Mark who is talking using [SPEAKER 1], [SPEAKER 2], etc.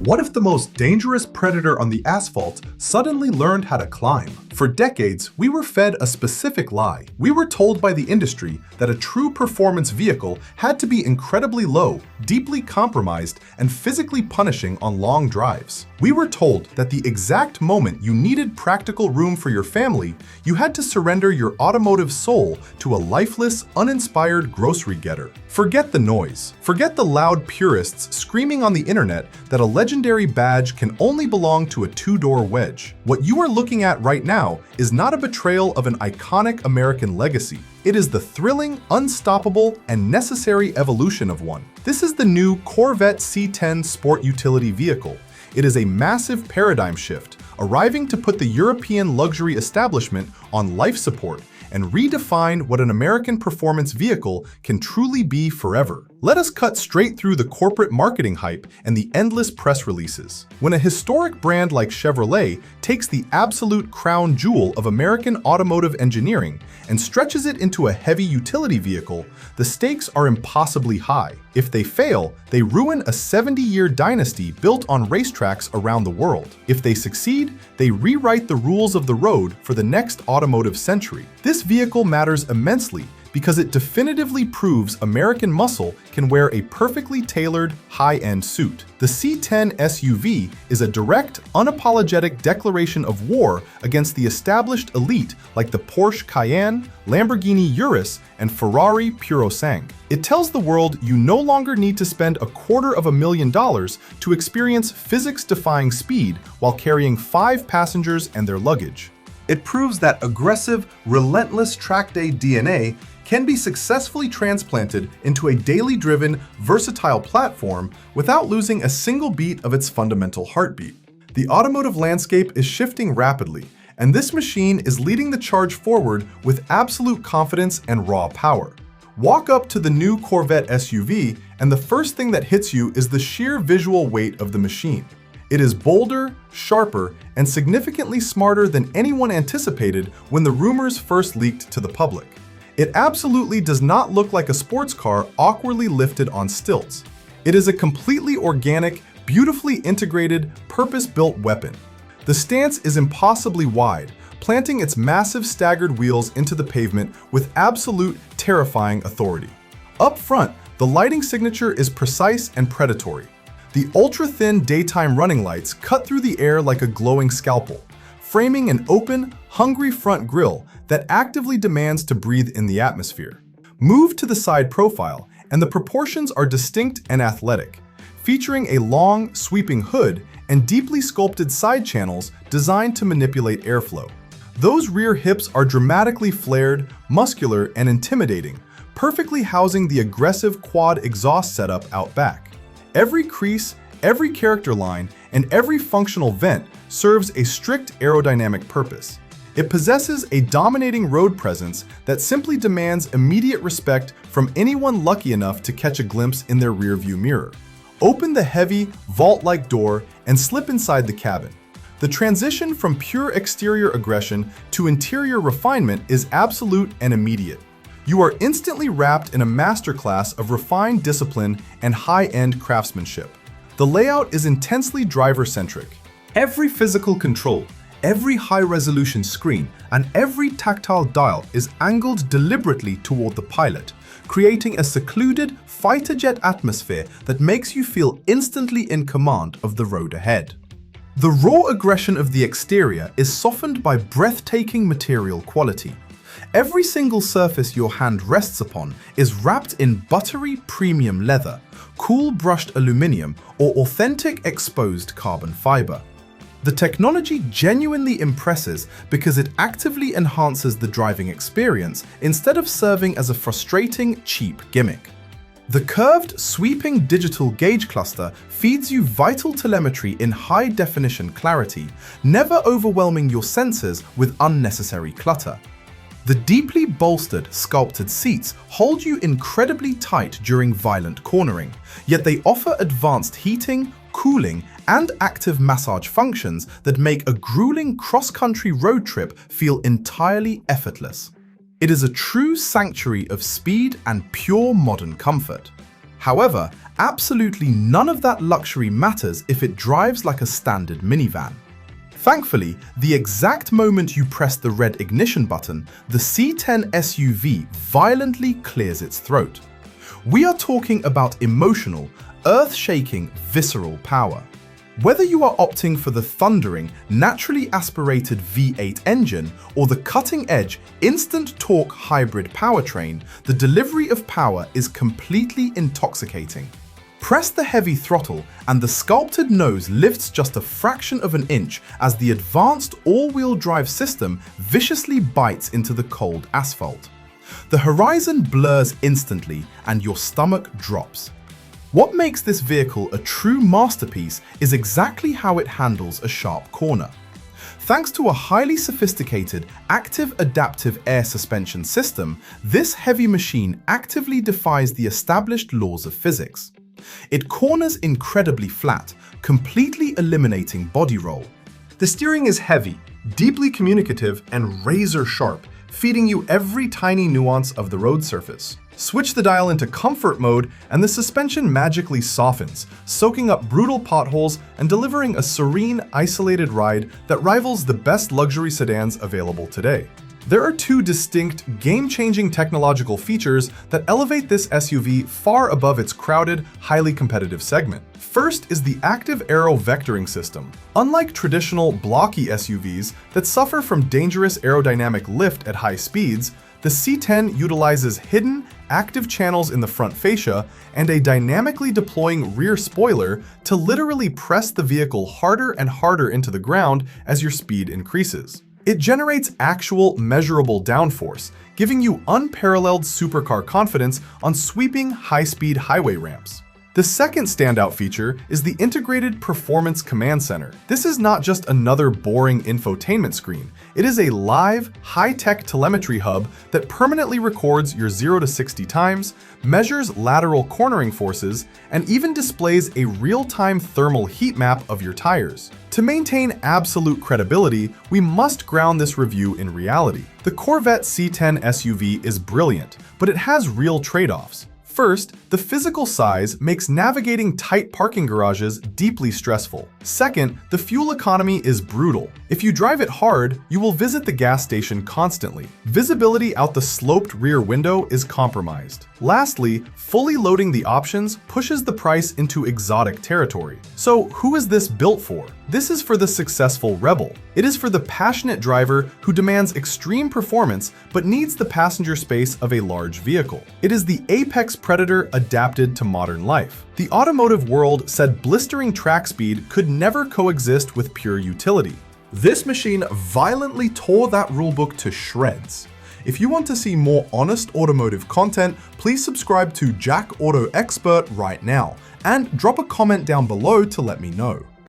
[SPEAKER 1] What if the most dangerous predator on the asphalt suddenly learned how to climb? For decades, we were fed a specific lie. We were told by the industry that a true performance vehicle had to be incredibly low, deeply compromised, and physically punishing on long drives. We were told that the exact moment you needed practical room for your family, you had to surrender your automotive soul to a lifeless, uninspired grocery getter. Forget the noise. Forget the loud purists screaming on the internet that a legendary badge can only belong to a two-door wedge. What you are looking at right now is not a betrayal of an iconic American legacy. It is the thrilling, unstoppable, and necessary evolution of one. This is the new Corvette C10 sport utility vehicle. It is a massive paradigm shift, arriving to put the European luxury establishment on life support and redefine what an American performance vehicle can truly be forever. Let us cut straight through the corporate marketing hype and the endless press releases. When a historic brand like Chevrolet takes the absolute crown jewel of American automotive engineering and stretches it into a heavy utility vehicle, the stakes are impossibly high. If they fail, they ruin a 70-year dynasty built on racetracks around the world. If they succeed, they rewrite the rules of the road for the next automotive century. This vehicle matters immensely because it definitively proves American muscle can wear a perfectly tailored, high-end suit. The C10 SUV is a direct, unapologetic declaration of war against the established elite like the Porsche Cayenne, Lamborghini Urus, and Ferrari Purosangue. It tells the world you no longer need to spend $250,000 to experience physics-defying speed while carrying 5 passengers and their luggage. It proves that aggressive, relentless track day DNA can be successfully transplanted into a daily driven, versatile platform without losing a single beat of its fundamental heartbeat. The automotive landscape is shifting rapidly, and this machine is leading the charge forward with absolute confidence and raw power. Walk up to the new Corvette SUV, and the first thing that hits you is the sheer visual weight of the machine. It is bolder, sharper, and significantly smarter than anyone anticipated when the rumors first leaked to the public. It absolutely does not look like a sports car awkwardly lifted on stilts. It is a completely organic, beautifully integrated, purpose-built weapon. The stance is impossibly wide, planting its massive staggered wheels into the pavement with absolute, terrifying authority. Up front, the lighting signature is precise and predatory. The ultra-thin daytime running lights cut through the air like a glowing scalpel, framing an open, hungry front grille that actively demands to breathe in the atmosphere. Move to the side profile, and the proportions are distinct and athletic, featuring a long, sweeping hood and deeply sculpted side channels designed to manipulate airflow. Those rear hips are dramatically flared, muscular, and intimidating, perfectly housing the aggressive quad exhaust setup out back. Every crease, every character line, and every functional vent serves a strict aerodynamic purpose. It possesses a dominating road presence that simply demands immediate respect from anyone lucky enough to catch a glimpse in their rearview mirror. Open the heavy, vault-like door and slip inside the cabin. The transition from pure exterior aggression to interior refinement is absolute and immediate. You are instantly wrapped in a masterclass of refined discipline and high-end craftsmanship. The layout is intensely driver-centric. Every physical control, every high-resolution screen, and every tactile dial is angled deliberately toward the pilot, creating a secluded, fighter jet atmosphere that makes you feel instantly in command of the road ahead. The raw aggression of the exterior is softened by breathtaking material quality. Every single surface your hand rests upon is wrapped in buttery premium leather, cool brushed aluminum, or authentic exposed carbon fiber. The technology genuinely impresses because it actively enhances the driving experience instead of serving as a frustrating, cheap gimmick. The curved, sweeping digital gauge cluster feeds you vital telemetry in high-definition clarity, never overwhelming your senses with unnecessary clutter. The deeply bolstered, sculpted seats hold you incredibly tight during violent cornering, yet they offer advanced heating, cooling, and active massage functions that make a grueling cross-country road trip feel entirely effortless. It is a true sanctuary of speed and pure modern comfort. However, absolutely none of that luxury matters if it drives like a standard minivan. Thankfully, the exact moment you press the red ignition button, the C10 SUV violently clears its throat. We are talking about emotional, earth-shaking, visceral power. Whether you are opting for the thundering, naturally aspirated V8 engine or the cutting-edge, instant torque hybrid powertrain, the delivery of power is completely intoxicating. Press the heavy throttle and the sculpted nose lifts just a fraction of an inch as the advanced all-wheel drive system viciously bites into the cold asphalt. The horizon blurs instantly and your stomach drops. What makes this vehicle a true masterpiece is exactly how it handles a sharp corner. Thanks to a highly sophisticated active adaptive air suspension system, this heavy machine actively defies the established laws of physics. It corners incredibly flat, completely eliminating body roll. The steering is heavy, deeply communicative, and razor sharp, feeding you every tiny nuance of the road surface. Switch the dial into comfort mode and the suspension magically softens, soaking up brutal potholes and delivering a serene, isolated ride that rivals the best luxury sedans available today. There are two distinct, game-changing technological features that elevate this SUV far above its crowded, highly competitive segment. First is the active aero vectoring system. Unlike traditional, blocky SUVs that suffer from dangerous aerodynamic lift at high speeds, the C10 utilizes hidden, active channels in the front fascia and a dynamically deploying rear spoiler to literally press the vehicle harder and harder into the ground as your speed increases. It generates actual, measurable downforce, giving you unparalleled supercar confidence on sweeping, high-speed highway ramps. The second standout feature is the integrated performance command center. This is not just another boring infotainment screen. It is a live, high-tech telemetry hub that permanently records your 0 to 60 times, measures lateral cornering forces, and even displays a real-time thermal heat map of your tires. To maintain absolute credibility, we must ground this review in reality. The Corvette C10 SUV is brilliant, but it has real trade-offs. First, the physical size makes navigating tight parking garages deeply stressful. Second, the fuel economy is brutal. If you drive it hard, you will visit the gas station constantly. Visibility out the sloped rear window is compromised. Lastly, fully loading the options pushes the price into exotic territory. So who is this built for? This is for the successful rebel. It is for the passionate driver who demands extreme performance but needs the passenger space of a large vehicle. It is the apex predator adapted to modern life. The automotive world said blistering track speed could never coexist with pure utility. This machine violently tore that rulebook to shreds. If you want to see more honest automotive content, please subscribe to Jack Auto Expert right now and drop a comment down below to let me know.